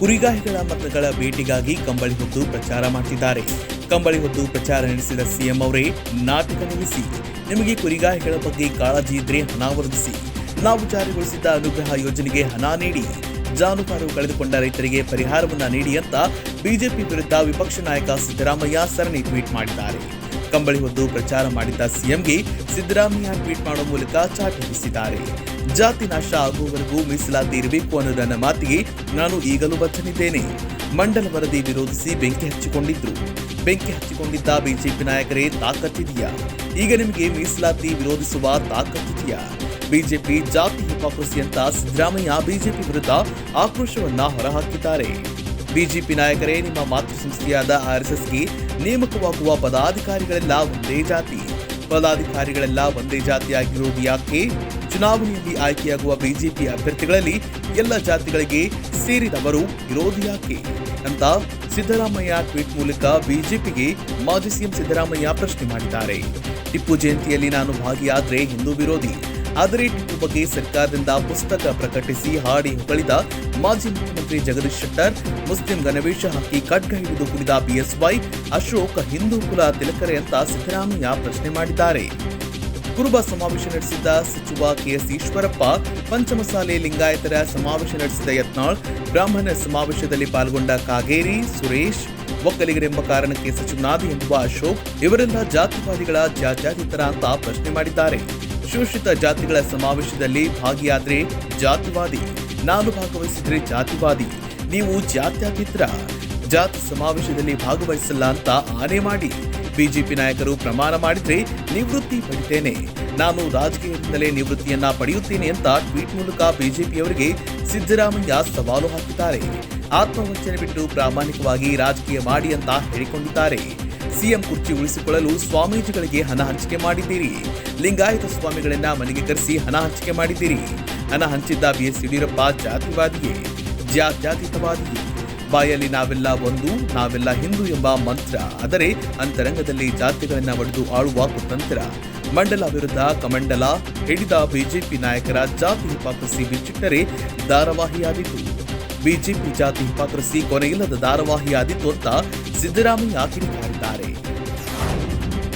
ಕುರಿಗಾಹಿಗಳ ಮತಗಳ ಭೇಟಿಗಾಗಿ ಕಂಬಳಿ ಹೊತ್ತು ಪ್ರಚಾರ ಮಾಡ್ತಿದ್ದಾರೆ. ಕಂಬಳಿ ಹೊತ್ತು ಪ್ರಚಾರ ನಡೆಸಿದ ಸಿಎಂ ಅವರೇ, ನಾಟಕ ನಿಲ್ಲಿಸಿ. ನಿಮಗೆ ಕುರಿಗಾಹಿಗಳ ಬಗ್ಗೆ ಕಾಳಜಿ ಇದ್ರೆ ಹಣ ಒದಗಿಸಿ. ನಾವು ಜಾರಿಗೊಳಿಸಿದ್ದ ಅನುಗ್ರಹ ಯೋಜನೆಗೆ ಹಣ ನೀಡಿ. ಜಾನುವಾರು ಕಳೆದುಕೊಂಡ ರೈತರಿಗೆ ಪರಿಹಾರವನ್ನ ನೀಡಿ ಅಂತ ಬಿಜೆಪಿ ವಿರುದ್ಧ ವಿಪಕ್ಷ ನಾಯಕ ಸಿದ್ದರಾಮಯ್ಯ ಸರಣಿ ಟ್ವೀಟ್ ಮಾಡಿದ್ದಾರೆ. ಕಂಬಳಿ ಹೊತ್ತು ಪ್ರಚಾರ ಮಾಡಿದ್ದ ಸಿಎಂಗೆ ಸಿದ್ದರಾಮಯ್ಯ ಟ್ವೀಟ್ ಮಾಡುವ ಮೂಲಕ ಚಾಟಿ ಬೀಸಿದ್ದಾರೆ. ಜಾತಿ ನಾಶ ಆಗುವವರೆಗೂ ಮೀಸಲಾತಿ ಇರಬೇಕು ಅನ್ನೋ ನನ್ನ ಮಾತಿಗೆ ನಾನು ಈಗಲೂ ಬಚ್ಚನಿದ್ದೇನೆ. ಮಂಡಲ ವರದಿ ವಿರೋಧಿಸಿ ಬೆಂಕಿ ಹಚ್ಚಿಕೊಂಡಿದ್ದ ಬಿಜೆಪಿ ನಾಯಕರೇ ತಾಕತ್ತಿದೆಯಾ? ಈಗ ನಿಮಗೆ ಮೀಸಲಾತಿ ವಿರೋಧಿಸುವ ತಾಕತ್ತಿದೆಯಾ? ಬಿಜೆಪಿ ಜಾತಿ ಹಿಪಾಕ್ರಸಿ ಅಂತ ಸಿದ್ದರಾಮಯ್ಯ ಬಿಜೆಪಿ ವಿರುದ್ಧ ಆಕ್ರೋಶವನ್ನ ಹೊರಹಾಕಿದ್ದಾರೆ. ಬಿಜೆಪಿ ನಾಯಕರೇ, ನಿಮ್ಮ ಮಾತೃ ಸಂಸ್ಥೆಯಾದ ಆರ್ಎಸ್ಎಸ್ಗೆ ನೇಮಕವಾಗುವ ಪದಾಧಿಕಾರಿಗಳೆಲ್ಲ ಒಂದೇ ಜಾತಿ. ಪದಾಧಿಕಾರಿಗಳೆಲ್ಲ ಒಂದೇ ಜಾತಿಯಾಗಿರುವುದು ಯಾಕೆ? ಚುನಾವಣೆಯಲ್ಲಿ ಆಯ್ಕೆಯಾಗುವ ಬಿಜೆಪಿ ಅಭ್ಯರ್ಥಿಗಳಲ್ಲಿ ಎಲ್ಲ ಜಾತಿಗಳಿಗೆ ಸೇರಿದವರು ಇರೋದು ಯಾಕೆ ಅಂತ ಸಿದ್ದರಾಮಯ್ಯ ಟ್ವೀಟ್ ಮೂಲಕ ಬಿಜೆಪಿಗೆ ಮಾಜಿ ಸಿಎಂ ಸಿದ್ದರಾಮಯ್ಯ ಪ್ರಶ್ನೆ ಮಾಡಿದ್ದಾರೆ. ಟಿಪ್ಪು ಜಯಂತಿಯಲ್ಲಿ ನಾನು ಭಾಗಿಯಾದ್ರೆ ಹಿಂದೂ ವಿರೋಧಿ, ಆದರೆ ಟಿಪ್ಪು ಬಗ್ಗೆ ಸರ್ಕಾರದಿಂದ ಪುಸ್ತಕ ಪ್ರಕಟಿಸಿ ಹಾಡಿ ಹೊಗಳಿದ ಮಾಜಿ ಮುಖ್ಯಮಂತ್ರಿ ಜಗದೀಶ್ ಶೆಟ್ಟರ್, ಮುಸ್ಲಿಂ ಗಣವೇಶ ಹಾಕಿ ಖಡ್ಗ ಹಿಡಿದು ಕುಣಿದ ಬಿಎಸ್ವೈ, ಅಶೋಕ್ ಹಿಂದೂ ಕುಲ ತಿಲಕರೇ ಅಂತ ಸಿದ್ದರಾಮಯ್ಯ ಪ್ರಶ್ನೆ ಮಾಡಿದ್ದಾರೆ. ಕುರುಬ ಸಮಾವೇಶ ನಡೆಸಿದ್ದ ಸಚಿವ ಕೆಎಸ್ ಈಶ್ವರಪ್ಪ, ಪಂಚಮಸಾಲೆ ಲಿಂಗಾಯತರ ಸಮಾವೇಶ ನಡೆಸಿದ ಯತ್ನಾಳ್, ಬ್ರಾಹ್ಮಣ ಸಮಾವೇಶದಲ್ಲಿ ಪಾಲ್ಗೊಂಡ ಕಾಗೇರಿ ಸುರೇಶ್, ಒಕ್ಕಲಿಗರೆಂಬ ಕಾರಣಕ್ಕೆ ಸಚಿವನಾದಿ ಎಂಬುವ ಅಶೋಕ್ ಇವರೆಲ್ಲ ಜಾತಿವಾದಿಗಳ ಜಾತ್ಯತೀತರ ಅಂತ ಪ್ರಶ್ನೆ ಮಾಡಿದ್ದಾರೆ. ಶೋಷಿತ ಜಾತಿಗಳ ಸಮಾವೇಶದಲ್ಲಿ ಭಾಗಿಯಾದ್ರೆ ಜಾತಿವಾದಿ, ನಾನು ಭಾಗವಹಿಸಿದ್ರೆ ಜಾತಿವಾದಿ, ನೀವು ಜಾತ್ಯತೀತರ, ಜಾತಿ ಸಮಾವೇಶದಲ್ಲಿ ಭಾಗವಹಿಸಲ್ಲ ಅಂತ ಆನೆ ಮಾಡಿ. ಬಿಜೆಪಿ ನಾಯಕರು ಪ್ರಮಾಣ ಮಾಡಿದ್ರೆ ನಿವೃತ್ತಿ ಪಡಿತೇನೆ, ನಾನು ರಾಜಕೀಯದಿಂದಲೇ ನಿವೃತ್ತಿಯನ್ನ ಪಡೆಯುತ್ತೇನೆ ಅಂತ ಟ್ವೀಟ್ ಮೂಲಕ ಬಿಜೆಪಿಯವರಿಗೆ ಸಿದ್ದರಾಮಯ್ಯ ಸವಾಲು ಹಾಕಿದ್ದಾರೆ. ಆತ್ಮವಂಚನೆ ಬಿಟ್ಟು ಪ್ರಾಮಾಣಿಕವಾಗಿ ರಾಜಕೀಯ ಮಾಡಿ ಅಂತ ಹೇಳಿಕೊಂಡಿದ್ದಾರೆ. ಸಿಎಂ ಕುರ್ಚಿ ಉಳಿಸಿಕೊಳ್ಳಲು ಸ್ವಾಮೀಜಿಗಳಿಗೆ ಹಣ ಹಂಚಿಕೆ ಮಾಡಿದ್ದೀರಿ. ಲಿಂಗಾಯತ ಸ್ವಾಮಿಗಳನ್ನ ಮನೆಗೆ ಕರೆಸಿ ಹಣ ಹಂಚಿಕೆ ಮಾಡಿದ್ದೀರಿ. ಹಣ ಹಂಚಿದ್ದ ಬಿಎಸ್ ಯಡಿಯೂರಪ್ಪ ಜಾತಿವಾದಿಯೇ, ಜಾತ್ಯತೀತವಾದಿಯೇ. ಬಾಯಲ್ಲಿ ನಾವೆಲ್ಲ ಒಂದು, ನಾವೆಲ್ಲ ಹಿಂದೂ ಎಂಬ ಮಂತ್ರ, ಆದರೆ ಅಂತರಂಗದಲ್ಲಿ ಜಾತಿಗಳನ್ನ ಒಡೆದು ಆಳುವ ಕುತಂತ್ರ. ಮಂಡಲ ವಿರುದ್ಧ ಕಮಂಡಲ ಹಿಡಿದ ಬಿಜೆಪಿ ನಾಯಕರ ಜಾತಿ ಹಿಪಾಕ್ರಸಿ ಬಿಚ್ಚಿಟ್ಟರೆ ಧಾರಾವಾಹಿಯಾದಿತು. ಬಿಜೆಪಿ ಜಾತಿ ಹಿಪಾಕ್ರಸಿ ಕೊನೆಯಿಲ್ಲದ ಧಾರಾವಾಹಿಯಾದಿತ್ತು ಅಂತ ಸಿದ್ದರಾಮಯ್ಯ ಕಿಡಿಕಾರಿದ್ದಾರೆ.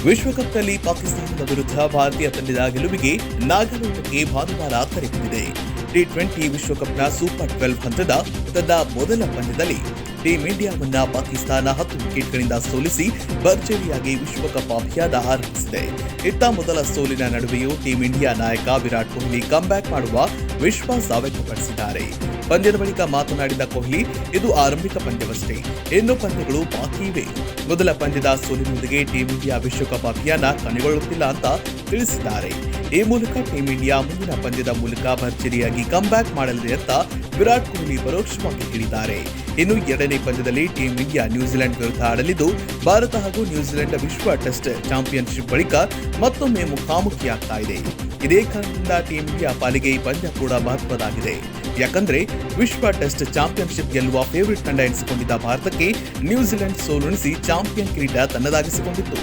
ವಿಶ್ವಕಪ್ನಲ್ಲಿ ಪಾಕಿಸ್ತಾನದ ವಿರುದ್ಧ ಭಾರತೀಯ ತಂಡದ ಗೆಲುವಿಗೆ ನಾಗಾಲ್ಯಾಂಡ್ಗೆ ಭಾನುವಾರ ತೆರೆದಿದೆ. ಟಿ20 ವಿಶ್ವಕಪ್ನ ಸೂಪರ್ 12 ಹಂತದ ತನ್ನ ಮೊದಲ ಪಂದ್ಯದಲ್ಲಿ ಟೀಂ ಇಂಡಿಯಾವನ್ನ ಪಾಕಿಸ್ತಾನ 10 ವಿಕೆಟ್ಗಳಿಂದ ಸೋಲಿಸಿ ಭರ್ಜರಿಯಾಗಿ ವಿಶ್ವಕಪ್ ಅಭಿಯಾನ ಆರಂಭಿಸಿದೆ. ಇತ್ತ ಮೊದಲ ಸೋಲಿನ ನಡುವೆಯೂ ಟೀಂ ಇಂಡಿಯಾ ನಾಯಕ ವಿರಾಟ್ ಕೊಹ್ಲಿ ಕಮ್ಬ್ಯಾಕ್ ಮಾಡುವ ವಿಶ್ವಾಸ ವ್ಯಕ್ತಪಡಿಸಿದ್ದಾರೆ. ಪಂದ್ಯದ ಬಳಿಕ ಮಾತನಾಡಿದ ಕೊಹ್ಲಿ, ಇದು ಆರಂಭಿಕ ಪಂದ್ಯವಷ್ಟೇ, ಇನ್ನೂ ಪಂದ್ಯಗಳು ಬಾಕಿ ಇವೆ. ಮೊದಲ ಪಂದ್ಯದ ಸೋಲಿನೊಂದಿಗೆ ಟೀಂ ಇಂಡಿಯಾ ವಿಶ್ವಕಪ್ ಅಭಿಯಾನ ಕೊನೆಗೊಳ್ಳುತ್ತಿಲ್ಲ ಅಂತ ತಿಳಿಸಿದ್ದಾರೆ. ಈ ಮೂಲಕ ಟೀಂ ಇಂಡಿಯಾ ಮುಂದಿನ ಪಂದ್ಯದ ಮೂಲಕ ಭರ್ಜರಿಯಾಗಿ ಕಮ್ಬ್ಯಾಕ್ ಮಾಡಲಿದೆ ಅಂತ ವಿರಾಟ್ ಕೊಹ್ಲಿ ಪರೋಕ್ಷವಾಗಿ ಹೇಳಿದ್ದಾರೆ. ಇನ್ನು ಎರಡನೇ ಪಂದ್ಯದಲ್ಲಿ ಟೀಂ ಇಂಡಿಯಾ ನ್ಯೂಜಿಲೆಂಡ್ ವಿರುದ್ಧ ಆಡಲಿದ್ದು, ಭಾರತ ಹಾಗೂ ನ್ಯೂಜಿಲೆಂಡ್ ವಿಶ್ವ ಟೆಸ್ಟ್ ಚಾಂಪಿಯನ್ಶಿಪ್ ಬಳಿಕ ಮತ್ತೊಮ್ಮೆ ಮುಖಾಮುಖಿಯಾಗ್ತಾ ಇದೆ. ಇದೇ ಕಾರಣದಿಂದ ಟೀಂ ಇಂಡಿಯಾ ಪಾಲಿಗೆ ಈ ಪಂದ್ಯ ಕೂಡ ಮಹತ್ವದಾಗಿದೆ. ಯಾಕಂದ್ರೆ ವಿಶ್ವ ಟೆಸ್ಟ್ ಚಾಂಪಿಯನ್ಶಿಪ್ ಗೆಲ್ಲುವ ಫೇವರಿಟ್ ತಂಡ ಎನಿಸಿಕೊಂಡಿದ್ದ ಭಾರತಕ್ಕೆ ನ್ಯೂಜಿಲೆಂಡ್ ಸೋಲುಣಿಸಿ ಚಾಂಪಿಯನ್ ಕಿರೀಟ ತನ್ನದಾಗಿಸಿಕೊಂಡಿತ್ತು.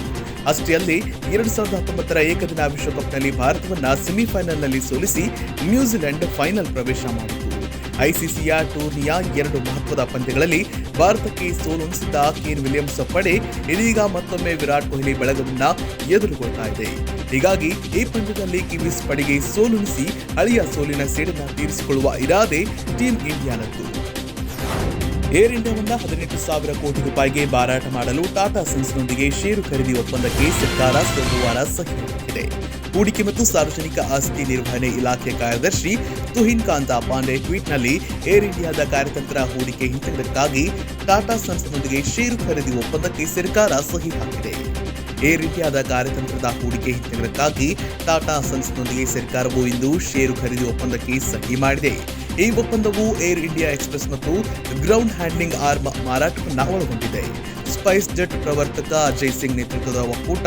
ಅಷ್ಟೇ ಅಲ್ಲದೆ 2019ರ ಏಕದಿನ ವಿಶ್ವಕಪ್ನಲ್ಲಿ ಭಾರತವನ್ನ ಸೆಮಿಫೈನಲ್ನಲ್ಲಿ ಸೋಲಿಸಿ ನ್ಯೂಜಿಲೆಂಡ್ ಫೈನಲ್ ಪ್ರವೇಶ ಮಾಡಿತು. ಐಸಿಸಿಯ ಟೂರ್ನಿಯ 2 ಮಹತ್ವದ ಪಂದ್ಯಗಳಲ್ಲಿ ಭಾರತಕ್ಕೆ ಸೋಲುಣಿಸಿದ್ದ ಕೇನ್ ವಿಲಿಯಮ್ಸ್ ಪಡೆ ಇದೀಗ ಮತ್ತೊಮ್ಮೆ ವಿರಾಟ್ ಕೊಹ್ಲಿ ಬಳಗವನ್ನ ಎದುರುಗೊಳ್ತಾ ಇದೆ. ಹೀಗಾಗಿ ಈ ಪಂದ್ಯದಲ್ಲಿ ಕಿವೀಸ್ ಪಡೆಗೆ ಸೋಲುಣಿಸಿ ಹಳೆಯ ಸೋಲಿನ ಸೇಡನ್ನ ತೀರಿಸಿಕೊಳ್ಳುವ ಇರಾದೆ ಟೀಂ ಇಂಡಿಯಾನದ್ದು. ಏರ್ ಇಂಡಿಯಾವನ್ನ 18,000 ಕೋಟಿ ರೂಪಾಯಿಗೆ ಮಾರಾಟ ಮಾಡಲು ಟಾಟಾ ಸನ್ಸ್ನೊಂದಿಗೆ ಷೇರು ಖರೀದಿ ಒಪ್ಪಂದಕ್ಕೆ ಸರ್ಕಾರ ಸೋಮವಾರ ಸಹಿ ಹಾಕಿದೆ. ಹೂಡಿಕೆ ಮತ್ತು ಸಾರ್ವಜನಿಕ ಆಸ್ತಿ ನಿರ್ವಹಣೆ ಇಲಾಖೆ ಕಾರ್ಯದರ್ಶಿ ತುಹಿನ್ ಕಾಂತಾ ಪಾಂಡೆ ಟ್ವೀಟ್ನಲ್ಲಿ ಏರ್ ಇಂಡಿಯಾದ ಕಾರ್ಯತಂತ್ರ ಹೂಡಿಕೆ ಹಿಂತೆಗೆತಕ್ಕಾಗಿ ಟಾಟಾ ಸನ್ಸ್ನೊಂದಿಗೆ ಷೇರು ಖರೀದಿ ಒಪ್ಪಂದಕ್ಕೆ ಸರ್ಕಾರ ಸಹಿ ಹಾಕಿದೆ. ಏರ್ ಇಂಡಿಯಾದ ಕಾರ್ಯತಂತ್ರದ ಹೂಡಿಕೆ ಹಿಂತೆಗೆತಕ್ಕಾಗಿ ಟಾಟಾ ಸನ್ಸ್ನೊಂದಿಗೆ ಸರ್ಕಾರವು ಇಂದು ಷೇರು ಖರೀದಿ ಒಪ್ಪಂದಕ್ಕೆ ಸಹಿ ಮಾಡಿದೆ. ಈ ಒಪ್ಪಂದವು ಏರ್ ಇಂಡಿಯಾ ಎಕ್ಸ್‌ಪ್ರೆಸ್ ಮತ್ತು ಗ್ರೌಂಡ್ ಹ್ಯಾಂಡ್ಲಿಂಗ್ ಆರ್ಮ್ ಮಾರಾಟವನ್ನ ಒಳಗೊಂಡಿದೆ. ಸ್ಪೈಸ್ ಜೆಟ್ ಪ್ರವರ್ತಕ ಅಜಯ್ ಸಿಂಗ್ ನೇತೃತ್ವದ ಒಕ್ಕೂಟ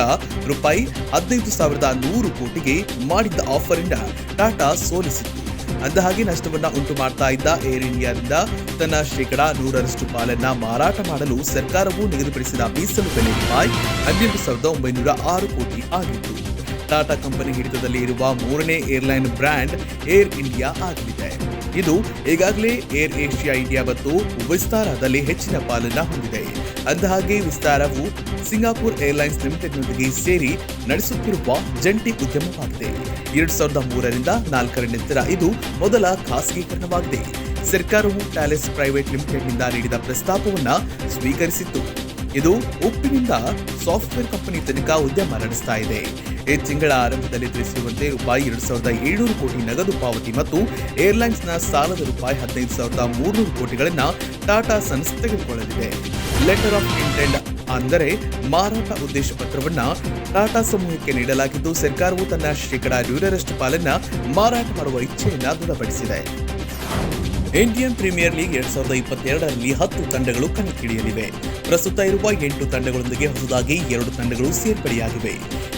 ರೂಪಾಯಿ 15,100 ಕೋಟಿಗೆ ಮಾಡಿದ್ದ ಆಫರ್ ಇಂದ ಟಾಟಾ ಸೋಲಿಸಿತ್ತು. ಅಂದಹಾಗೆ ನಷ್ಟವನ್ನ ಉಂಟು ಮಾಡ್ತಾ ಇದ್ದ ಏರ್ ಇಂಡಿಯಾದಿಂದ ತನ್ನ %100 ಪಾಲನ್ನ ಮಾರಾಟ ಮಾಡಲು ಸರ್ಕಾರವು ನಿಗದಿಪಡಿಸಿದ ಮೀಸಲು ಬೆಲೆ ರೂಪಾಯಿ 12,906 ಕೋಟಿ ಆಗಿತ್ತು. ಟಾಟಾ ಕಂಪನಿ ಹಿಡಿತದಲ್ಲಿ ಇರುವ 3ನೇ ಏರ್ಲೈನ್ ಬ್ರ್ಯಾಂಡ್ ಏರ್ ಇಂಡಿಯಾ ಆಗಲಿದೆ. ಇದು ಈಗಾಗಲೇ ಏರ್ ಏಷ್ಯಾ ಇಂಡಿಯಾ ಮತ್ತು ವಿಸ್ತಾರದಲ್ಲಿ ಹೆಚ್ಚಿನ ಪಾಲನ್ನ ಹೊಂದಿದೆ. ಅಂದಹಾಗೆ ವಿಸ್ತಾರವು ಸಿಂಗಾಪುರ್ ಏರ್ಲೈನ್ಸ್ ಲಿಮಿಟೆಡ್ನೊಂದಿಗೆ ಸೇರಿ ನಡೆಸುತ್ತಿರುವ ಜಂಟಿ ಉದ್ಯಮವಾಗಿದೆ. 2003ರಿಂದ 4ರ ನಂತರ ಇದು ಮೊದಲ ಖಾಸಗೀಕರಣವಾಗಿದೆ. ಸರ್ಕಾರವು ಥಾಲೆಸ್ ಪ್ರೈವೇಟ್ ಲಿಮಿಟೆಡ್ನಿಂದ ನೀಡಿದ ಪ್ರಸ್ತಾಪವನ್ನು ಸ್ವೀಕರಿಸಿತ್ತು. ಇದು ಉಪ್ಪಿನಿಂದ ಸಾಫ್ಟ್ವೇರ್ ಕಂಪನಿ ತನಕ ಉದ್ಯಮ ನಡೆಸ್ತಾ ಇದೆ. ಈ ತಿಂಗಳ ಆರಂಭದಲ್ಲಿ ತಿಳಿಸಿರುವಂತೆ ₹2,700 ಕೋಟಿ ನಗದು ಪಾವತಿ ಮತ್ತು ಏರ್ಲೈನ್ಸ್ನ ಸಾಲದ ₹15,300 ಕೋಟಿಗಳನ್ನು ಟಾಟಾ ಸನ್ಸ್ ತೆಗೆದುಕೊಳ್ಳಲಿದೆ. ಲೆಟರ್ ಆಫ್ ಇಂಟೆಂಟ್ ಅಂದರೆ ಮಾರಾಟ ಉದ್ದೇಶ ಪತ್ರವನ್ನ ಟಾಟಾ ಸಮೂಹಕ್ಕೆ ನೀಡಲಾಗಿದ್ದು, ಸರ್ಕಾರವು ತನ್ನ ಶೇಕಡಾ 100ರಷ್ಟು ಪಾಲನ್ನ ಮಾರಾಟ ಮಾಡುವ ಇಚ್ಛೆಯನ್ನ ದೃಢಪಡಿಸಿದೆ. ಇಂಡಿಯನ್ ಪ್ರೀಮಿಯರ್ ಲೀಗ್ 2022ರಲ್ಲಿ 10 ತಂಡಗಳು ಕಣಕ್ಕಿಳಿಯಲಿವೆ. ಪ್ರಸ್ತುತ ಇರುವ 8 ತಂಡಗಳೊಂದಿಗೆ ಹೊಸದಾಗಿ 2 ತಂಡಗಳು ಸೇರ್ಪಡೆಯಾಗಿವೆ.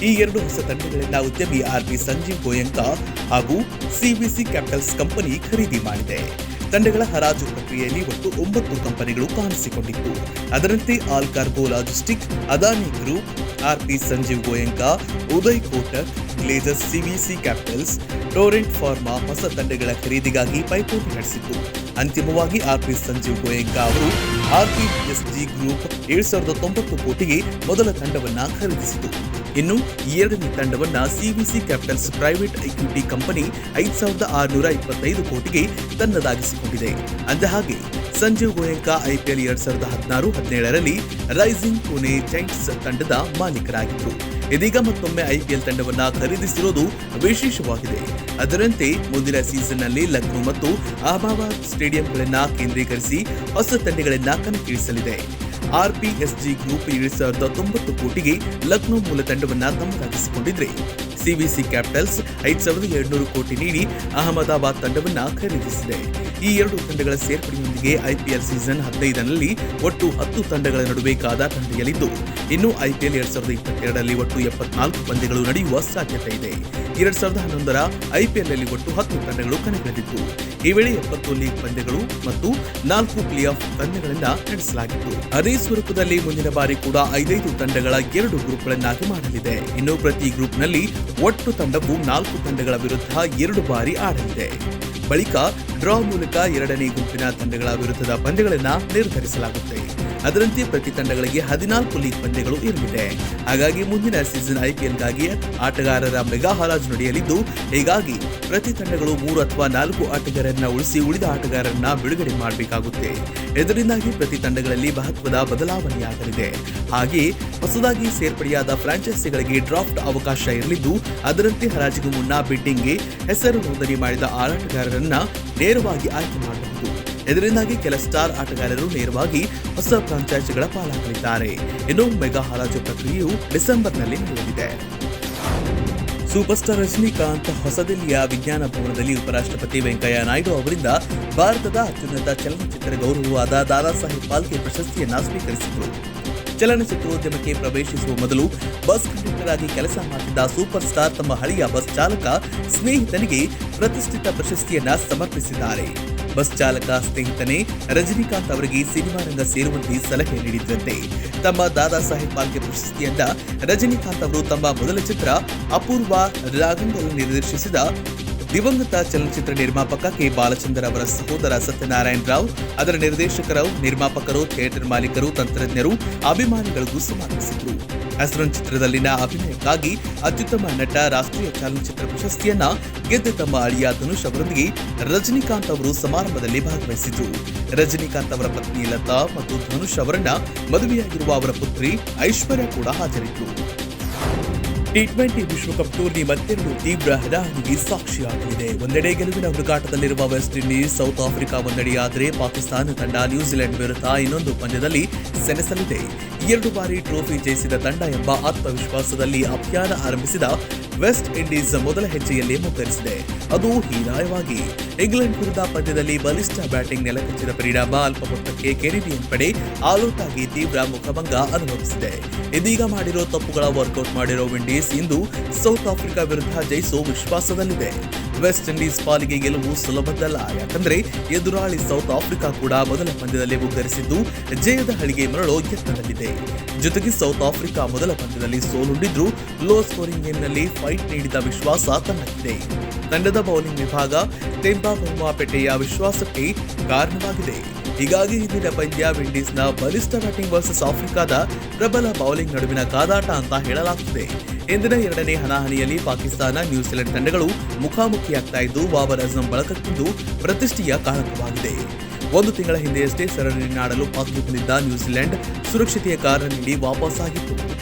ಈ 2 ಹೊಸ ತಂಡಗಳಿಂದ ಉದ್ಯಮಿ RP ಸಂಜೀವ್ ಗೋಯಂಕಾ ಹಾಗೂ CVC ಕ್ಯಾಪಿಟಲ್ಸ್ ಕಂಪನಿ ಖರೀದಿ ಮಾಡಿದೆ. ತಂಡಗಳ ಹರಾಜು ಪ್ರಕ್ರಿಯೆಯಲ್ಲಿ ಒಟ್ಟು 9 ಕಂಪನಿಗಳು ಕಾಣಿಸಿಕೊಂಡಿತ್ತು. ಅದರಂತೆ All Cargo Logistic, Adani Group, RP Sanjiv Goenka, Uday Kotak, Glazers, CVC Capitals, Torrent Pharma ಹೊಸ ತಂಡಗಳ ಖರೀದಿಗಾಗಿ ಪೈಪೋಟಿ ನಡೆಸಿತು. ಅಂತಿಮವಾಗಿ RP ಸಂಜೀವ್ ಗೋಯಂಕಾ ಅವರು RPSG ಗ್ರೂಪ್ 790 ಕೋಟಿಗೆ ಮೊದಲ ತಂಡವನ್ನ ಖರೀದಿಸಿತು. ಇನ್ನು ಎರಡನೇ ತಂಡವನ್ನ CVC Capitals private equity company 5,625 ಕೋಟಿಗೆ ತನ್ನದಾಗಿಸಿಕೊಂಡಿದೆ. ಅಂದಹಾಗೆ ಸಂಜೀವ್ ಗೋಯಂಕಾ IPL 2016-17ರಲ್ಲಿ ರೈಸಿಂಗ್ ಪುಣೆ ಜೈಂಟ್ಸ್ ತಂಡದ ಮಾಲೀಕರಾಗಿದ್ದರು. ಇದೀಗ ಮತ್ತೊಮ್ಮೆ IPL ತಂಡವನ್ನ ಖರೀದಿಸಿರುವುದು ವಿಶೇಷವಾಗಿದೆ. ಅದರಂತೆ ಮುಂದಿನ ಸೀಸನ್ನಲ್ಲಿ ಲಕ್ನೋ ಮತ್ತು ಅಹಮದಾಬಾದ್ ಸ್ಟೇಡಿಯಂಗಳನ್ನ ಕೇಂದ್ರೀಕರಿಸಿ ಹೊಸ ತಂಡಗಳನ್ನ ಕಣಕ್ಕಿಳಿಸಲಿದೆ. RPSG ಗ್ರೂಪ್ 790 ಕೋಟಿಗೆ ಲಕ್ನೋ ಮೂಲ ತಂಡವನ್ನ ತಮ್ಮದಾಗಿಸಿಕೊಂಡಿದ್ರೆ, CVC ಕ್ಯಾಪಿಟಲ್ಸ್ 5,200 ಕೋಟಿ ನೀಡಿ ಅಹಮದಾಬಾದ್ ತಂಡವನ್ನ ಖರೀದಿಸಿದೆ. ಈ 2 ತಂಡಗಳ ಸೇರ್ಪಡೆಯೊಂದಿಗೆ IPL ಸೀಸನ್ 15ನಲ್ಲಿ ಒಟ್ಟು 10 ತಂಡಗಳ ನಡುವೆ ಕಾದಾಟ ನಡೆಯಲಿದ್ದು, ಇನ್ನು IPL 2022ರಲ್ಲಿ ಒಟ್ಟು 74 ಪಂದ್ಯಗಳು ನಡೆಯುವ ಸಾಧ್ಯತೆ ಇದೆ. 2011ರ IPLನಲ್ಲಿ ಒಟ್ಟು 10 ತಂಡಗಳು ಕಣಕ್ಕಿಳಿದಿತ್ತು. ಈ ವೇಳೆ 70 ಲೀಗ್ ಪಂದ್ಯಗಳು ಮತ್ತು 4 ಪ್ಲೇ ಆಫ್ ಪಂದ್ಯಗಳನ್ನು ನಡೆಸಲಾಗಿತ್ತು. ಅದೇ ಸ್ವರೂಪದಲ್ಲಿ ಮುಂದಿನ ಬಾರಿ ಕೂಡ 5 ತಂಡಗಳ 2 ಗ್ರೂಪ್ಗಳನ್ನಾಗಿ ಮಾಡಲಿದೆ. ಇನ್ನು ಪ್ರತಿ ಗ್ರೂಪ್ನಲ್ಲಿ ಒಟ್ಟು ತಂಡವು 4 ತಂಡಗಳ ವಿರುದ್ಧ 2 ಬಾರಿ ಆಡಲಿದೆ. ಬಳಿಕ ಡ್ರಾ ಮೂಲಕ 2ನೇ ಗುಂಪಿನ ತಂಡಗಳ ವಿರುದ್ಧದ ಪಂದ್ಯಗಳನ್ನು ನಿರ್ಧರಿಸಲಾಗುತ್ತೆ. ಅದರಂತೆ ಪ್ರತಿ ತಂಡಗಳಿಗೆ 14 ಲೀಗ್ ಪಂದ್ಯಗಳು ಇರಲಿದೆ. ಹಾಗಾಗಿ ಮುಂದಿನ ಸೀಸನ್ IPLಗಾಗಿ ಆಟಗಾರರ ಮೆಗಾ ಹರಾಜು ನಡೆಯಲಿದ್ದು, ಹೀಗಾಗಿ ಪ್ರತಿ ತಂಡಗಳು 3 ಅಥವಾ 4 ಆಟಗಾರರನ್ನ ಉಳಿಸಿ ಉಳಿದ ಆಟಗಾರರನ್ನ ಬಿಡುಗಡೆ ಮಾಡಬೇಕಾಗುತ್ತೆ. ಇದರಿಂದಾಗಿ ಪ್ರತಿ ತಂಡಗಳಲ್ಲಿ ಮಹತ್ವದ ಬದಲಾವಣೆಯಾಗಲಿದೆ. ಹಾಗೆ ಹೊಸದಾಗಿ ಸೇರ್ಪಡೆಯಾದ ಫ್ರಾಂಚೈಸಿಗಳಿಗೆ ಡ್ರಾಫ್ಟ್ ಅವಕಾಶ ಇರಲಿದ್ದು, ಅದರಂತೆ ಹರಾಜಿಗೂ ಮುನ್ನ ಬಿಡ್ಡಿಂಗ್ಗೆ ಹೆಸರು ನೋಂದಣಿ ಮಾಡಿದ ಆಟಗಾರರನ್ನ ನೇರವಾಗಿ ಆಯ್ಕೆ ಮಾಡಬಹುದು. ಇದರಿಂದಾಗಿ ಕೆಲ ಸ್ಟಾರ್ ಆಟಗಾರರು ನೇರವಾಗಿ ಹೊಸ ಫ್ರಾಂಚೈಸಿಗಳ ಪಾಲಾಗಲಿದ್ದಾರೆ. ಇನ್ನು ಮೆಗಾ ಹರಾಜು ಪ್ರಕ್ರಿಯೆಯು ಡಿಸೆಂಬರ್ನಲ್ಲಿ ನಡೆಯಲಿದೆ. ಸೂಪರ್ ಸ್ಟಾರ್ ರಜನಿಕಾಂತ್ ಹೊಸದಿಲ್ಲಿಯ ವಿಜ್ಞಾನ ಭವನದಲ್ಲಿ ಉಪರಾಷ್ಟ್ರಪತಿ ವೆಂಕಯ್ಯ ನಾಯ್ಡು ಅವರಿಂದ ಭಾರತದ ಅತ್ಯುನ್ನತ ಚಲನಚಿತ್ರ ಗೌರವವಾದ ದಾದಾ ಸಾಹೇಬ್ ಫಾಲ್ಕೆ ಪ್ರಶಸ್ತಿಯನ್ನ ಸ್ವೀಕರಿಸಿದರು. ಚಲನಚಿತ್ರೋದ್ಯಮಕ್ಕೆ ಪ್ರವೇಶಿಸುವ ಮೊದಲು ಬಸ್ ಕಂಡಕ್ಟರ್ ಆಗಿ ಕೆಲಸ ಮಾಡುತ್ತಿದ್ದ ಸೂಪರ್ ಸ್ಟಾರ್ ತಮ್ಮ ಹಳೆಯ ಬಸ್ ಚಾಲಕ ಸ್ನೇಹಿತನಿಗೆ ಪ್ರತಿಷ್ಠಿತ ಪ್ರಶಸ್ತಿಯನ್ನ ಸಮರ್ಪಿಸಿದ್ದಾರೆ. ಬಸ್ ಚಾಲಕ ಸ್ನೇಹಿತನೇ ರಜನಿಕಾಂತ್ ಅವರಿಗೆ ಸಿನಿಮಾ ರಂಗ ಸೇರುವಂತೆ ಸಲಹೆ ನೀಡಿದ್ರಂತೆ. ತಮ್ಮ ದಾದಾ ಸಾಹೇಬ್ ಫಾಲ್ಕೆ ಪ್ರಶಸ್ತಿಯನ್ನ ರಜನಿಕಾಂತ್ ಅವರು ತಮ್ಮ ಮೊದಲ ಚಿತ್ರ ಅಪೂರ್ವ ರಾಗಂಗಲ್ ನಿರ್ದೇಶಿಸಿದ ದಿವಂಗತ ಚಲನಚಿತ್ರ ನಿರ್ಮಾಪಕ ಕೆ ಬಾಲಚಂದರ್ ಅವರ ಸಹೋದರ ಸತ್ಯನಾರಾಯಣ ರಾವ್, ಅದರ ನಿರ್ದೇಶಕರು, ನಿರ್ಮಾಪಕರು, ಥಿಯೇಟರ್ ಮಾಲೀಕರು, ತಂತ್ರಜ್ಞರು, ಅಭಿಮಾನಿಗಳಿಗೂ ಸಮರ್ಪಿಸಿದರು. ಹಸ್ರನ್ ಚಿತ್ರದಲ್ಲಿನ ಅಭಿನಯಕ್ಕಾಗಿ ಅತ್ಯುತ್ತಮ ನಟ ರಾಷ್ಟ್ರೀಯ ಚಲನಚಿತ್ರ ಪ್ರಶಸ್ತಿಯನ್ನ ಗೆದ್ದ ತಮ್ಮ ಅಳಿಯ ಧನುಷ್ ಅವರೊಂದಿಗೆ ರಜನಿಕಾಂತ್ ಅವರು ಸಮಾರಂಭದಲ್ಲಿ ಭಾಗವಹಿಸಿದ್ರು. ರಜನಿಕಾಂತ್ ಅವರ ಪತ್ನಿ ಲತಾ ಮತ್ತು ಧನುಷ್ ಅವರನ್ನ ಮದುವೆಯಾಗಿರುವ ಅವರ ಪುತ್ರಿ ಐಶ್ವರ್ಯ ಕೂಡ ಹಾಜರಿದ್ದರು. T20 ವಿಶ್ವಕಪ್ ಟೂರ್ನಿ ಮತ್ತೆರಡು ತೀವ್ರ ಹಣಾಹಣಿಗೆ ಸಾಕ್ಷಿಯಾಗಲಿದೆ. ಒಂದೆಡೆ ಗೆಲುವಿನ ಹುಡುಕಾಟದಲ್ಲಿರುವ ವೆಸ್ಟ್ ಇಂಡೀಸ್ ಸೌತ್ ಆಫ್ರಿಕಾ ಒಂದೆಡೆಯಾದರೆ ಪಾಕಿಸ್ತಾನ ತಂಡ ನ್ಯೂಜಿಲೆಂಡ್ ವಿರುದ್ಧ ಇನ್ನೊಂದು ಪಂದ್ಯದಲ್ಲಿ ಸೆಣಸಲಿದೆ. 2 ಬಾರಿ ಟ್ರೋಫಿ ಜಯಿಸಿದ ತಂಡ ಎಂಬ ಆತ್ಮವಿಶ್ವಾಸದಲ್ಲಿ ಅಭಿಯಾನ ಆರಂಭಿಸಿದ ವೆಸ್ಟ್ ಇಂಡೀಸ್ ಮೊದಲ ಹೆಜ್ಜೆಯಲ್ಲೇ ಮುಗ್ಗರಿಸಿದೆ. ಅದು ಹೀನಾಯವಾಗಿ ಇಂಗ್ಲೆಂಡ್ ವಿರುದ್ಧ ಪಂದ್ಯದಲ್ಲಿ ಬಲಿಷ್ಠ ಬ್ಯಾಟಿಂಗ್ ನೆಲಕಚ್ಚಿದ ಪರಿಣಾಮ ಅಲ್ಪ ಮೊತ್ತಕ್ಕೆ ಕೆರಿಬಿಯನ್ ಪಡೆ ಆಲ್ಔಟ್ ಆಗಿ ತೀವ್ರ ಮುಖಭಂಗ ಅನುಭವಿಸಿದೆ. ಇದೀಗ ಮಾಡಿರೋ ತಪ್ಪುಗಳ ವರ್ಕೌಟ್ ಮಾಡಿರೋ ವಿಂಡೀಸ್ ಇಂದು ಸೌತ್ ಆಫ್ರಿಕಾ ವಿರುದ್ಧ ಜಯಿಸೋ ವಿಶ್ವಾಸದಲ್ಲಿದೆ. ವೆಸ್ಟ್ ಇಂಡೀಸ್ ಪಾಲಿಗೆ ಗೆಲುವು ಸುಲಭದ್ದಲ್ಲ. ಯಾಕಂದ್ರೆ ಎದುರಾಳಿ ಸೌತ್ ಆಫ್ರಿಕಾ ಕೂಡ ಮೊದಲ ಪಂದ್ಯದಲ್ಲಿ ಮುಗ್ಗರಿಸಿದ್ದು ಜಯದ ಹಳಿಗೆ ಮರಳೋ ಯತ್ನದಲ್ಲಿದೆ. ಜೊತೆಗೆ ಸೌತ್ ಆಫ್ರಿಕಾ ಮೊದಲ ಪಂದ್ಯದಲ್ಲಿ ಸೋಲುಂಡಿದ್ರು ಲೋ ಸ್ಕೋರಿಂಗ್ ಗೇಮ್ನಲ್ಲಿ ಫೈಟ್ ನೀಡಿದ ವಿಶ್ವಾಸ ತನ್ನಲ್ಲಿದೆ. ತಂಡದ ಬೌಲಿಂಗ್ ವಿಭಾಗ ಟೆಂಪಾ ಬೌಮಾಪೇಟೆಯ ವಿಶ್ವಾಸಕ್ಕೆ ಕಾರಣವಾಗಿದೆ. ಹೀಗಾಗಿ ಇಂದಿನ ಪಂದ್ಯ ವಿಂಡೀಸ್ನ ಬಲಿಷ್ಠ ಬ್ಯಾಟಿಂಗ್ ವರ್ಸಸ್ ಆಫ್ರಿಕಾದ ಪ್ರಬಲ ಬೌಲಿಂಗ್ ನಡುವಿನ ಕಾದಾಟ ಅಂತ ಹೇಳಲಾಗುತ್ತದೆ. ಇಂದಿನ ಎರಡನೇ ಹಣಾಹಣಿಯಲ್ಲಿ ಪಾಕಿಸ್ತಾನ, ನ್ಯೂಜಿಲೆಂಡ್ ತಂಡಗಳು ಮುಖಾಮುಖಿಯಾಗ್ತಾ ಇದ್ದು ಬಾಬರ್ ಅಜಂ ಬಳಕಕ್ಕಿಂದು ಪ್ರತಿಷ್ಠೆಯ ಕಾರಣವಾಗಿದೆ. ಒಂದು ತಿಂಗಳ ಹಿಂದೆಯಷ್ಟೇ ಸರಣಿಯಾಡಲು ಪಾಕ್ಗೆ ಬಂದಿದ್ದ ನ್ಯೂಜಿಲೆಂಡ್ ಸುರಕ್ಷತೆಯ ಕಾರಣ ನೀಡಿ ವಾಪಸ್ಸಾಗಿತ್ತು.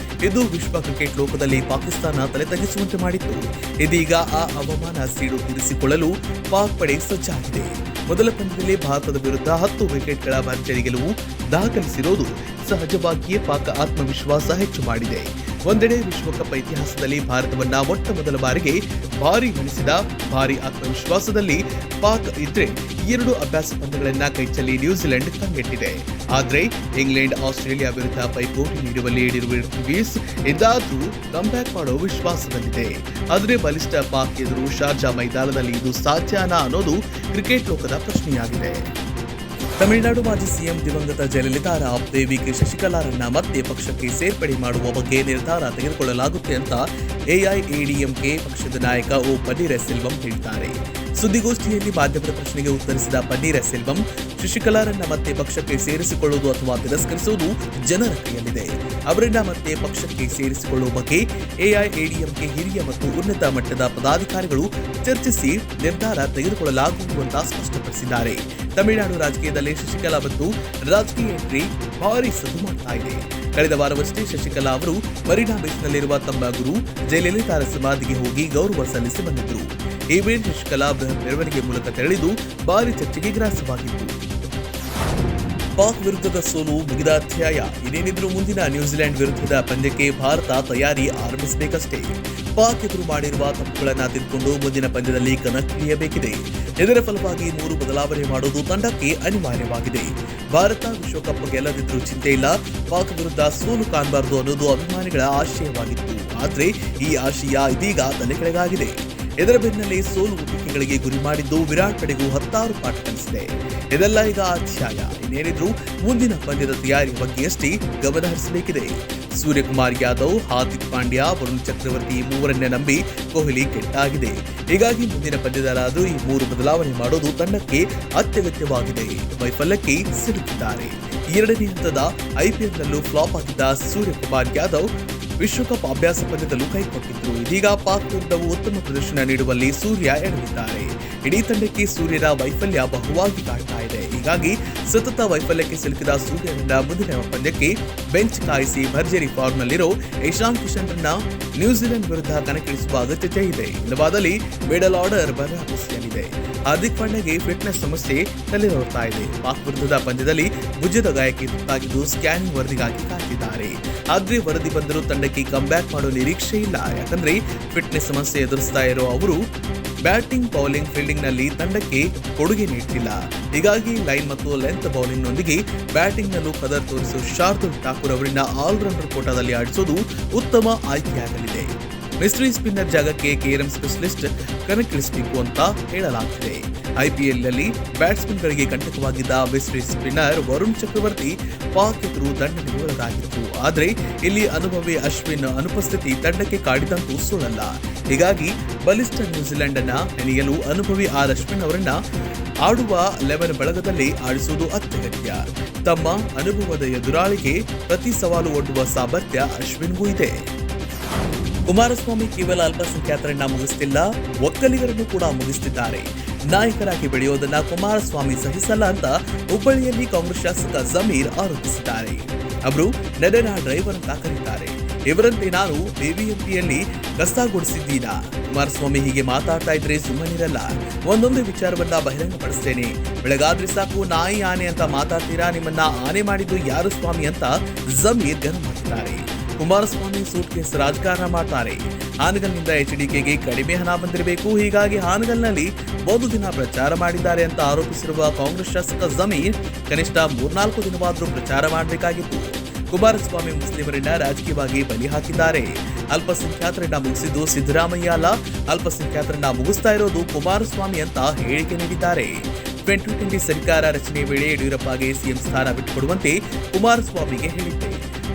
ಇದು ವಿಶ್ವ ಕ್ರಿಕೆಟ್ ಲೋಕದಲ್ಲಿ ಪಾಕಿಸ್ತಾನ ತಲೆ ತಗ್ಗಿಸುವಂತೆ ಮಾಡಿತ್ತು. ಇದೀಗ ಆ ಅವಮಾನ ಸೀಡು ತೀರಿಸಿಕೊಳ್ಳಲು ಪಾಕ್ ಪಡೆ ಸಜ್ಜಾಗಿದೆ. ಮೊದಲ ಪಂದ್ಯದಲ್ಲಿ ಭಾರತದ ವಿರುದ್ಧ 10 ವಿಕೆಟ್ಗಳ ಭರ್ಜರಿ ಗೆಲುವು ದಾಖಲಿಸಿರುವುದು ಸಹಜವಾಗಿಯೇ ಪಾಕ್ ಆತ್ಮವಿಶ್ವಾಸ ಹೆಚ್ಚು ಮಾಡಿದೆ. ಒಂದೆಡೆ ವಿಶ್ವಕಪ್ ಇತಿಹಾಸದಲ್ಲಿ ಭಾರತವನ್ನ ಮೊಟ್ಟ ಮೊದಲ ಬಾರಿಗೆ ಭಾರಿ ಮಣಿಸಿದ ಭಾರಿ ಆತ್ಮವಿಶ್ವಾಸದಲ್ಲಿ ಪಾಕ್ ಇದ್ರೆ 2 ಅಭ್ಯಾಸ ಪಂದ್ಯಗಳನ್ನ ಕೈಚೆಲ್ಲಿ ನ್ಯೂಜಿಲೆಂಡ್ ಕಂಗೆಟ್ಟಿದೆ. ಆದ್ರೆ ಇಂಗ್ಲೆಂಡ್, ಆಸ್ಟ್ರೇಲಿಯಾ ವಿರುದ್ಧ ಪೈಪೋಟಿ ನೀಡುವಲ್ಲಿ ವಿಂಡೀಸ್ ಎಂದಾದ್ರೂ ಕಂಬ್ಯಾಕ್ ಮಾಡೋ ವಿಶ್ವಾಸದಲ್ಲಿದೆ. ಆದ್ರೆ ಬಲಿಷ್ಠ ಪಾಕ್ ಎದುರು ಶಾರ್ಜಾ ಮೈದಾನದಲ್ಲಿ ಇದು ಸಾಧ್ಯನಾ ಅನ್ನೋದು ಕ್ರಿಕೆಟ್ ಲೋಕದ ಪ್ರಶ್ನೆಯಾಗಿದೆ. ತಮಿಳುನಾಡು ಮಾಜಿ ಸಿಎಂ ದಿವಂಗತ ಜಯಲಲಿತಾರ ಆಪ್ತೆ ವಿ.ಕೆ. ಶಶಿಕಲಾರನ್ನ ಮತ್ತೆ ಪಕ್ಷಕ್ಕೆ ಸೇರ್ಪಡೆ ಮಾಡುವ ಬಗ್ಗೆ ನಿರ್ಧಾರ ತೆಗೆದುಕೊಳ್ಳಲಾಗುತ್ತೆ ಅಂತ ಎಐಎಡಿಎಂಕೆ ಪಕ್ಷದ ನಾಯಕ ಓ ಪನ್ನೀರಸೆಲ್ವಂ ಹೇಳಿದ್ದಾರೆ. ಸುದ್ದಿಗೋಷ್ಠಿಯಲ್ಲಿ ಮಾಧ್ಯಮದ ಪ್ರಶ್ನೆಗೆ ಉತ್ತರಿಸಿದ ಪನ್ನೀರಸೆಲ್ವಂ, ಶಶಿಕಲಾರನ್ನ ಮತ್ತೆ ಪಕ್ಷಕ್ಕೆ ಸೇರಿಸಿಕೊಳ್ಳುವುದು ಅಥವಾ ತಿರಸ್ಕರಿಸುವುದು ಜನರ ಕೈಯಲ್ಲಿದೆ. ಅವರನ್ನ ಮತ್ತೆ ಪಕ್ಷಕ್ಕೆ ಸೇರಿಸಿಕೊಳ್ಳುವ ಬಗ್ಗೆ ಎಐಎಡಿಎಂಕೆ ಹಿರಿಯ ಮತ್ತು ಉನ್ನತ ಮಟ್ಟದ ಪದಾಧಿಕಾರಿಗಳು ಚರ್ಚಿಸಿ ನಿರ್ಧಾರ ತೆಗೆದುಕೊಳ್ಳಲಾಗುವುದು ಅಂತ ಸ್ಪಷ್ಟಪಡಿಸಿದ್ದಾರೆ. ತಮಿಳುನಾಡು ರಾಜಕೀಯದಲ್ಲಿ ಶಶಿಕಲಾ ಮತ್ತು ರಾಜಕೀಯ ಎಂಟ್ರಿ ಭಾರಿ ಸದ್ದು ಮಾಡ್ತಾ ಇದೆ. ಕಳೆದ ವಾರವಷ್ಟೇ ಶಶಿಕಲಾ ಅವರು ಮರೀನಾ ಬೀಚ್ನಲ್ಲಿರುವ ತಮ್ಮ ಗುರು ಜಯಲಲಿತಾರ ಸಮಾಧಿಗೆ ಹೋಗಿ ಗೌರವ ಸಲ್ಲಿಸಿ ಬಂದಿದ್ದರು. ಈ ವೇಳೆ ಶಶಿಕಲಾ ಬೃಹತ್ ಮೆರವಣಿಗೆ ಮೂಲಕ ತೆರಳಿದ್ದು ಭಾರಿ ಚರ್ಚೆಗೆ ಗ್ರಾಸವಾಗಿತ್ತು. ಪಾಕ್ ವಿರುದ್ಧದ ಸೋಲು ಮುಗಿದ ಅಧ್ಯಾಯ. ಇನ್ನೇನಿದ್ರೂ ಮುಂದಿನ ನ್ಯೂಜಿಲೆಂಡ್ ವಿರುದ್ಧದ ಪಂದ್ಯಕ್ಕೆ ಭಾರತ ತಯಾರಿ ಆರಂಭಿಸಬೇಕಷ್ಟೇ. ಪಾಕ್ ಎದುರು ಮಾಡಿರುವ ತಪ್ಪುಗಳನ್ನು ತಿದ್ದುಕೊಂಡು ಮುಂದಿನ ಪಂದ್ಯದಲ್ಲಿ ಕಣಕ್ಕಿಳಿಯಬೇಕಿದೆ. ಇದರ ಫಲವಾಗಿ 3 ಬದಲಾವಣೆ ಮಾಡುವುದು ತಂಡಕ್ಕೆ ಅನಿವಾರ್ಯವಾಗಿದೆ. ಭಾರತ ವಿಶ್ವಕಪ್ ಗೆಲ್ಲದಿದ್ರೂ ಚಿಂತೆ ಇಲ್ಲ, ಪಾಕ್ ವಿರುದ್ಧ ಸೋಲು ಕಾಣಬಾರದು ಅನ್ನೋದು ಅಭಿಮಾನಿಗಳ ಆಶಯವಾಗಿತ್ತು. ಆದ್ರೆ ಈ ಆಶಯ ಇದೀಗ ತಲೆಕೆಳಗಾಗಿದೆ. ಇದರ ಬೆನ್ನಲ್ಲೇ ಸೋಲು ಟೀಕೆಗಳಿಗೆ ಗುರಿ ಮಾಡಿದ್ದು ವಿರಾಟ್ ಪಡೆಗೂ 10 ಪಾಠ ಕಲಿಸಿದೆ. ಇದೆಲ್ಲ ಈಗ ಅಧ್ಯಾಯ. ಇನ್ನೇನಿದ್ರು ಮುಂದಿನ ಪಂದ್ಯದ ತಯಾರಿಯ ಬಗ್ಗೆಯಷ್ಟೇ ಗಮನ ಹರಿಸಬೇಕಿದೆ. ಸೂರ್ಯಕುಮಾರ್ ಯಾದವ್, ಹಾರ್ದಿಕ್ ಪಾಂಡ್ಯ, ವರುಣ್ ಚಕ್ರವರ್ತಿ ಮೂವರನ್ನೇ ನಂಬಿ ಕೊಹ್ಲಿ ಕೆಟ್ಟಾಗಿದೆ. ಹೀಗಾಗಿ ಮುಂದಿನ ಪಂದ್ಯದಲ್ಲಾದರೂ ಈ 3 ಬದಲಾವಣೆ ಮಾಡೋದು ತಂಡಕ್ಕೆ ಅತ್ಯಗತ್ಯವಾಗಿದೆ. ವೈಫಲ್ಯಕ್ಕೆ ಸಿಲುಕಿದ್ದಾರೆ. 2ನೇ ಹಂತದ ಐಪಿಎಲ್ನಲ್ಲೂ ಫ್ಲಾಪ್ ಆಗಿದ್ದ ಸೂರ್ಯಕುಮಾರ್ ಯಾದವ್ ವಿಶ್ವಕಪ್ ಅಭ್ಯಾಸ ಪಂದ್ಯದಲ್ಲೂ ಕೈಕೊಟ್ಟಿದ್ರು. ಇದೀಗ ಪಾಕ್ ವಿರುದ್ಧವೂ ಉತ್ತಮ ಪ್ರದರ್ಶನ ನೀಡುವಲ್ಲಿ ಸೂರ್ಯ ಎಡವಿದ್ದಾರೆ. ಇಡೀ ತಂಡಕ್ಕೆ ಸೂರ್ಯನ ವೈಫಲ್ಯ ಬಹುವಾಗಿ ಕಾಡ್ತಾ ಇದೆ. ಹೀಗಾಗಿ ಸತತ ವೈಫಲ್ಯಕ್ಕೆ ಸಿಲುಕಿದ ಸೂರ್ಯನನ್ನ ಮುಂದಿನ ಪಂದ್ಯಕ್ಕೆ ಬೆಂಚ್ ಕಾಯಿಸಿ ಭರ್ಜರಿ ಫಾರ್ಮ್ನಲ್ಲಿರೋ ಇಶಾನ್ ಕಿಶನ್ ರನ್ನ ನ್ಯೂಜಿಲೆಂಡ್ ವಿರುದ್ಧ ಕಣಕ್ಕಿಳಿಸುವ ಅಗತ್ಯತೆ ಇದೆ. ಇಲ್ಲವಾದಲ್ಲಿ ಮಿಡಲ್ ಆರ್ಡರ್ ಬಲಹರಿಸಲಿದೆ. ಹಾರ್ದಿಕ್ ಪಾಂಡ್ಯಗೆ ಫಿಟ್ನೆಸ್ ಸಮಸ್ಯೆ ತಲೆದೋರ್ತಾ ಇದೆ. ಪಾಕ್ ವಿರುದ್ಧದ ಪಂದ್ಯದಲ್ಲಿ ಭುಜದ ಗಾಯಕ್ಕೆ ತುತ್ತಾಗಿದ್ದು ಸ್ಕ್ಯಾನಿಂಗ್ ವರದಿಗಾಗಿ ಕಾಯ್ತಿದ್ದಾರೆ. ಆದ್ರೆ ವರದಿ ಬಂದರೂ ತಂಡಕ್ಕೆ ಕಂಬ್ಯಾಕ್ ಮಾಡೋ ನಿರೀಕ್ಷೆ ಇಲ್ಲ. ಯಾಕಂದ್ರೆ ಫಿಟ್ನೆಸ್ ಸಮಸ್ಯೆ ಎದುರಿಸ್ತಾ ಇರೋ ಅವರು ಬ್ಯಾಟಿಂಗ್, ಬೌಲಿಂಗ್, ಫೀಲ್ಡಿಂಗ್ ನಲ್ಲಿ ತಂಡಕ್ಕೆ ಕೊಡುಗೆ ನೀಡ್ತಿಲ್ಲ. ಹೀಗಾಗಿ ಲೈನ್ ಮತ್ತು ಲೆಂತ್ ಬೌಲಿಂಗ್ ನೊಂದಿಗೆ ಬ್ಯಾಟಿಂಗ್ ನಲ್ಲೂ ಕದರ್ ತೋರಿಸುವ ಶಾರ್ದುಲ್ ಠಾಕೂರ್ ಅವರನ್ನ ಆಲ್ರೌಂಡರ್ ಕೋಟಾದಲ್ಲಿ ಆಡಿಸೋದು ಉತ್ತಮ ಆಯ್ಕೆಯಾಗಲಿದೆ. ಮಿಸ್ಟ್ರಿ ಸ್ಪಿನ್ನರ್ ಜಾಗಕ್ಕೆ ಕೇರಂ ಸ್ಪೆಷಲಿಸ್ಟ್ ಕಣಕ್ಕಿಳಿಸಬೇಕು ಅಂತ ಹೇಳಲಾಗ್ತಿದೆ. ಐಪಿಎಲ್ನಲ್ಲಿ ಬ್ಯಾಟ್ಸ್ಮನ್ಗಳಿಗೆ ಕಂಟಕವಾಗಿದ್ದ ಮಿಸ್ಟ್ರಿ ಸ್ಪಿನ್ನರ್ ವರುಣ್ ಚಕ್ರವರ್ತಿ ಪಾಕ್ ಎದುರು ದಂಡನೆಗೆ ಒಳಗಾಗಿತ್ತು. ಆದರೆ ಇಲ್ಲಿ ಅನುಭವಿ ಅಶ್ವಿನ್ ಅನುಪಸ್ಥಿತಿ ತಂಡಕ್ಕೆ ಕಾಡಿದಂತೂ ಸುಳ್ಳಲ್ಲ. ಹೀಗಾಗಿ ಬಲಿಷ್ಠ ನ್ಯೂಜಿಲೆಂಡ್ ಅನ್ನ ನೆನೆಯಲು ಅನುಭವಿ ಅಶ್ವಿನ್ ಅವರನ್ನ ಆಡುವ 11 ಬಳಗದಲ್ಲಿ ಆಡಿಸುವುದು ಅತ್ಯಗತ್ಯ. ತಮ್ಮ ಅನುಭವದ ಎದುರಾಳಿಗೆ ಪ್ರತಿ ಸವಾಲು ಒಡ್ಡುವ ಸಾಮರ್ಥ್ಯ ಅಶ್ವಿನ್ಗೂ ಇದೆ. ಕುಮಾರಸ್ವಾಮಿ ಕೇವಲ ಅಲ್ಪಸಂಖ್ಯಾತರನ್ನ ಮುಗಿಸ್ತಿಲ್ಲ, ಒಕ್ಕಲಿಗರನ್ನು ಕೂಡ ಮುಗಿಸ್ತಿದ್ದಾರೆ. ನಾಯಕರಾಗಿ ಬೆಳೆಯೋದನ್ನ ಕುಮಾರಸ್ವಾಮಿ ಸಹಿಸಲ್ಲ ಅಂತ ಹುಬ್ಬಳ್ಳಿಯಲ್ಲಿ ಕಾಂಗ್ರೆಸ್ ಶಾಸಕ ಜಮೀರ್ ಆರೋಪಿಸಿದ್ದಾರೆ. ಅವರು ನನ್ನ ಡ್ರೈವರ್ ಅಂತ ಕರೀತಾರೆ. ಇವರಂತೆ ನಾನು ಬಿಬಿಎಂಪಿಯಲ್ಲಿ ಕಸ ಗುಡಿಸಿದ್ದೀನಾ? ಕುಮಾರಸ್ವಾಮಿ ಹೀಗೆ ಮಾತಾಡ್ತಾ ಇದ್ರೆ ಸುಮ್ಮನಿರಲ್ಲ. ಒಂದೊಂದು ವಿಚಾರವನ್ನ ಬಹಿರಂಗಪಡಿಸ್ತೇನೆ. ಬೆಳಗಾದ್ರೆ ಸಾಕು ನಾಯಿ ಆನೆ ಅಂತ ಮಾತಾಡ್ತೀರಾ? ನಿಮ್ಮನ್ನ ಆನೆ ಮಾಡಿದ್ದು ಯಾರು ಸ್ವಾಮಿ ಅಂತ ಜಮೀರ್ ಗನ ಮಾಡಿದ್ದಾರೆ. ಕುಮಾರಸ್ವಾಮಿ ಸೂಟ್ ಕೇಸ್ ರಾಜಕಾರಣ ಮಾಡ್ತಾರೆ. ಹಾನಗಲ್ನಿಂದ ಎಚ್ಡಿಕೆಗೆ ಕಡಿಮೆ ಹಣ ಬಂದಿರಬೇಕು. ಹೀಗಾಗಿ ಹಾನಗಲ್ನಲ್ಲಿ 1 ದಿನ ಪ್ರಚಾರ ಮಾಡಿದ್ದಾರೆ ಅಂತ ಆರೋಪಿಸಿರುವ ಕಾಂಗ್ರೆಸ್ ಶಾಸಕ ಜಮೀರ್ ಕನಿಷ್ಠ 3-4 ದಿನವಾದರೂ ಪ್ರಚಾರ ಮಾಡಬೇಕಾಗಿತ್ತು. ಕುಮಾರಸ್ವಾಮಿ ಮುಸ್ಲಿಮರನ್ನ ರಾಜಕೀಯವಾಗಿ ಬಲಿ ಹಾಕಿದ್ದಾರೆ. ಅಲ್ಪಸಂಖ್ಯಾತರನ್ನ ಮುಗಿಸಿದ್ದು ಸಿದ್ದರಾಮಯ್ಯ ಅಲ್ಲ, ಅಲ್ಪಸಂಖ್ಯಾತರನ್ನ ಮುಗಿಸ್ತಾ ಇರೋದು ಕುಮಾರಸ್ವಾಮಿ ಅಂತ ಹೇಳಿಕೆ ನೀಡಿದ್ದಾರೆ. 2020 ಸರ್ಕಾರ ರಚನೆ ವೇಳೆ ಯಡಿಯೂರಪ್ಪಗೆ ಸಿಎಂ ಸ್ಥಾನ ಬಿಟ್ಟುಕೊಡುವಂತೆ ಕುಮಾರಸ್ವಾಮಿಗೆ ಹೇಳಿದ್ದೆ.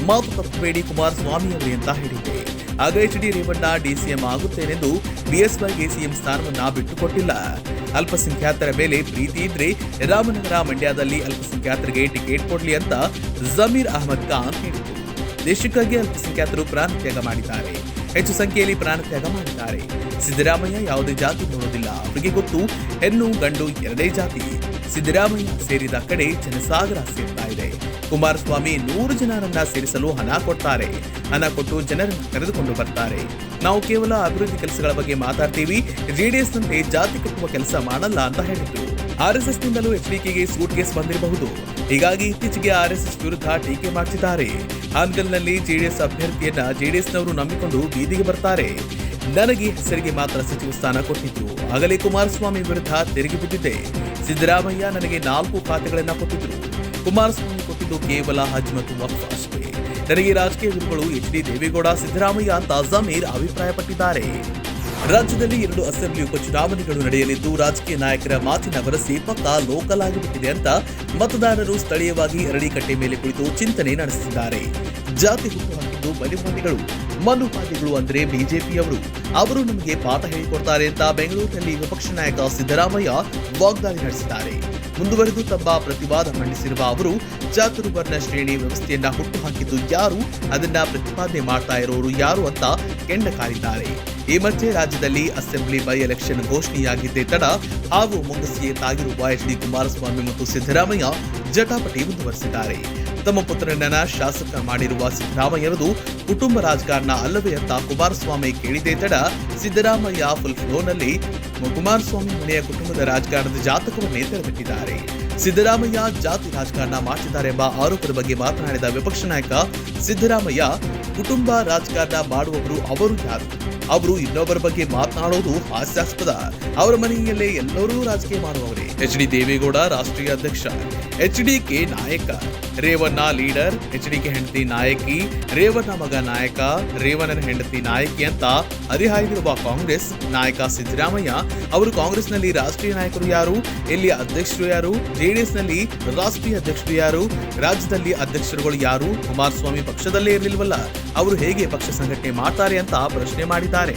ಮಾತು ತಪ್ಪಬೇಡಿ ಕುಮಾರಸ್ವಾಮಿ ಅವರೇ ಅಂತ ಹೇಳಿದ್ದೆ. ಆಗ ಎಚ್.ಡಿ. ರೇವಣ್ಣ ಡಿಸಿಎಂ ಆಗುತ್ತೇನೆಂದು ಬಿಎಸ್ವೈಗೆ ಸಿಎಂ ಸ್ಥಾನವನ್ನ ಬಿಟ್ಟುಕೊಟ್ಟಿಲ್ಲ. ಅಲ್ಪಸಂಖ್ಯಾತರ ಮೇಲೆ ಪ್ರೀತಿ ಇದ್ರೆ ರಾಮನಗರ ಮಂಡ್ಯದಲ್ಲಿ ಅಲ್ಪಸಂಖ್ಯಾತರಿಗೆ ಟಿಕೆಟ್ ಕೊಡ್ಲಿ ಅಂತ ಜಮೀರ್ ಅಹಮದ್ ಖಾನ್ ಹೇಳಿದರು. ದೇಶಕ್ಕಾಗಿ ಅಲ್ಪಸಂಖ್ಯಾತರು ಪ್ರಾಣತ್ಯಾಗ ಮಾಡಿದ್ದಾರೆ, ಹೆಚ್ಚು ಸಂಖ್ಯೆಯಲ್ಲಿ ಪ್ರಾಣತ್ಯಾಗ ಮಾಡಿದ್ದಾರೆ. ಸಿದ್ದರಾಮಯ್ಯ ಯಾವುದೇ ಜಾತಿ ನೋಡೋದಿಲ್ಲ, ಅವರಿಗೆ ಗೊತ್ತು ಹೆಣ್ಣು ಗಂಡು ಎರಡೇ ಜಾತಿ. ಸಿದ್ದರಾಮಯ್ಯ ಸೇರಿದ ಕಡೆ ಜನಸಾಗರ ಸೇರ್ತಾ ಇದೆ. ಕುಮಾರಸ್ವಾಮಿ 100 ಜನರನ್ನ ಸೇರಿಸಲು ಹಣ ಕೊಡ್ತಾರೆ, ಹಣ ಕೊಟ್ಟು ಜನರನ್ನ ಕರೆದುಕೊಂಡು ಬರ್ತಾರೆ. ನಾವು ಕೇವಲ ಅಭಿವೃದ್ಧಿ ಕೆಲಸಗಳ ಬಗ್ಗೆ ಮಾತಾಡ್ತೀವಿ, ಜೆಡಿಎಸ್ನಂತೆ ಜಾತಿ ಕಟ್ಟುವ ಕೆಲಸ ಮಾಡಲ್ಲ ಅಂತ ಹೇಳಿದ್ರು. ಆರ್ಎಸ್ಎಸ್ನಿಂದಲೂ ಎಚ್ಡಿಕೆಗೆ ಸೂಟ್ ಕೇಸ್ ಬಂದಿರಬಹುದು. ಹೀಗಾಗಿ ಇತ್ತೀಚೆಗೆ ಆರ್ಎಸ್ಎಸ್ ವಿರುದ್ಧ ಟೀಕೆ ಮಾಡ್ತಿದ್ದಾರೆ. ಹಾನಗಲ್ನಲ್ಲಿ ಜೆಡಿಎಸ್ ಅಭ್ಯರ್ಥಿಯನ್ನ ಜೆಡಿಎಸ್ನವರು ನಂಬಿಕೊಂಡು ಬೀದಿಗೆ ಬರ್ತಾರೆ. ನನಗೆ ಹೆಸರಿಗೆ ಮಾತ್ರ ಸಚಿವ ಸ್ಥಾನ ಕೊಟ್ಟಿದ್ರು, ಆಗಲೇ ಕುಮಾರಸ್ವಾಮಿ ವಿರುದ್ಧ ತಿರುಗಿ ಬಿದ್ದಿದ್ದೆ. ಸಿದ್ದರಾಮಯ್ಯ ನನಗೆ 4 ಖಾತೆಗಳನ್ನ ಕೊಟ್ಟಿದ್ರು, ಕುಮಾರಸ್ವಾಮಿ ಕೊಟ್ಟಿದ್ದು ಕೇವಲ ಹಜ್ ಮತ್ತು ವಕ್ಫ್ ಅಷ್ಟೇ. ನನಗೆ ರಾಜಕೀಯ ಗುರುಗಳು ಎಚ್.ಡಿ. ದೇವೇಗೌಡ, ಸಿದ್ದರಾಮಯ್ಯ ಅಂತ ಜಮೀರ್ ಅಭಿಪ್ರಾಯಪಟ್ಟಿದ್ದಾರೆ. ರಾಜ್ಯದಲ್ಲಿ 2 ಅಸೆಂಬ್ಲಿ ಉಪಚುನಾವಣೆಗಳು ನಡೆಯಲಿದ್ದು ರಾಜಕೀಯ ನಾಯಕರ ಮಾತಿನ ಭರವಸೆ ಪಕ್ಕ ಲೋಕಲ್ ಆಗಿಬಿಟ್ಟಿದೆ ಅಂತ ಮತದಾರರು ಸ್ಥಳೀಯವಾಗಿ ಅರಳಿಕಟ್ಟೆ ಮೇಲೆ ಕುಳಿತು ಚಿಂತನೆ ನಡೆಸಿದ್ದಾರೆ. ಜಾತಿ ಹುಟ್ಟು ಹಾಕಿದ್ದು ಬಲಿವಾದಿಗಳು, ಮನುವಾದಿಗಳು ಅಂದ್ರೆ ಬಿಜೆಪಿಯವರು. ಅವರು ನಮಗೆ ಪಾಠ ಹೇಳಿಕೊಡ್ತಾರೆ ಅಂತ ಬೆಂಗಳೂರಿನಲ್ಲಿ ವಿಪಕ್ಷ ನಾಯಕ ಸಿದ್ದರಾಮಯ್ಯ ವಾಗ್ದಾಳಿ ನಡೆಸಿದ್ದಾರೆ. ಮುಂದುವರೆದು ತಮ್ಮ ಪ್ರತಿವಾದ ಮಂಡಿಸಿರುವ ಅವರು ಚಾತುರ್ವರ್ಣ ಶ್ರೇಣಿ ವ್ಯವಸ್ಥೆಯನ್ನ ಹುಟ್ಟು ಹಾಕಿದ್ದು ಯಾರು, ಅದನ್ನ ಪ್ರತಿಪಾದನೆ ಮಾಡ್ತಾ ಇರೋರು ಯಾರು ಅಂತ ಕೆಂಡ ಕಾರಿದ್ದಾರೆ. ಈ ಮಧ್ಯೆ ರಾಜ್ಯದಲ್ಲಿ ಅಸೆಂಬ್ಲಿ ಬೈ ಎಲೆಕ್ಷನ್ ಘೋಷಣೆಯಾಗಿದ್ದೇ ತಡ ಹಾಗೂ ಮುಂಗಸಿಯೇ ತಾಗಿರುವ ಎಚ್.ಡಿ. ಕುಮಾರಸ್ವಾಮಿ ಮತ್ತು ಸಿದ್ದರಾಮಯ್ಯ ಜಟಾಪಟಿ ಮುಂದುವರೆಸಿದ್ದಾರೆ. ತಮ್ಮ ಪುತ್ರನನ್ನ ಶಾಸಕ ಮಾಡಿರುವ ಸಿದ್ದರಾಮಯ್ಯರದು ಕುಟುಂಬ ರಾಜಕಾರಣ ಅಲ್ಲವೇ ಅಂತ ಕುಮಾರಸ್ವಾಮಿ ಕೇಳಿದೇ ತಡ ಸಿದ್ದರಾಮಯ್ಯ ಫುಲ್ ಫ್ಲೋನಲ್ಲಿ ಕುಮಾರಸ್ವಾಮಿ ಮನೆಯ ಕುಟುಂಬದ ರಾಜಕಾರಣದ ಜಾತಕವನ್ನೇ ತೆರೆದಿಟ್ಟಿದ್ದಾರೆ. ಸಿದ್ದರಾಮಯ್ಯ ಜಾತಿ ರಾಜಕಾರಣ ಮಾಡ್ತಿದ್ದಾರೆ ಎಂಬ ಆರೋಪದ ಬಗ್ಗೆ ಮಾತನಾಡಿದ ವಿಪಕ್ಷ ನಾಯಕ ಸಿದ್ದರಾಮಯ್ಯ, ಕುಟುಂಬ ರಾಜಕಾರಣ ಮಾಡುವವರು ಅವರು ಯಾರು? ಅವರು ಇನ್ನೊಬ್ಬರ ಬಗ್ಗೆ ಮಾತನಾಡೋದು ಹಾಸ್ಯಾಸ್ಪದ. ಅವರ ಮನೆಯಲ್ಲೇ ಎಲ್ಲರೂ ರಾಜಕೀಯ ಮಾಡುವವರೇ. ಎಚ್.ಡಿ. ದೇವೇಗೌಡ ರಾಷ್ಟ್ರೀಯ ಅಧ್ಯಕ್ಷ, ಎಚ್.ಡಿ.ಕೆ ನಾಯಕ, ರೇವಣ್ಣ ಲೀಡರ್, ಎಚ್.ಡಿ.ಕೆ ಹೆಂಡತಿ ನಾಯಕಿ, ರೇವಣ್ಣ ಮಗ ನಾಯಕ, ರೇವಣ್ಣನ ಹೆಂಡತಿ ನಾಯಕಿ ಅಂತ ಹರಿಹಾಯ್ದಿರುವ ಕಾಂಗ್ರೆಸ್ ನಾಯಕ ಸಿದ್ದರಾಮಯ್ಯ ಅವರು ಕಾಂಗ್ರೆಸ್ನಲ್ಲಿ ರಾಷ್ಟ್ರೀಯ ನಾಯಕರು ಯಾರು? ಇಲ್ಲಿ ಅಧ್ಯಕ್ಷರು ಯಾರು? ಜೆಡಿಎಸ್ನಲ್ಲಿ ರಾಷ್ಟ್ರೀಯ ಅಧ್ಯಕ್ಷರು ಯಾರು? ರಾಜ್ಯದಲ್ಲಿ ಅಧ್ಯಕ್ಷರುಗಳು ಯಾರು? ಕುಮಾರಸ್ವಾಮಿ ಪಕ್ಷದಲ್ಲೇ ಇರಲಿಲ್ವಲ್ಲ, ಅವರು ಹೇಗೆ ಪಕ್ಷ ಸಂಘಟನೆ ಮಾಡ್ತಾರೆ ಅಂತ ಪ್ರಶ್ನೆ ಮಾಡಿದ್ದಾರೆ.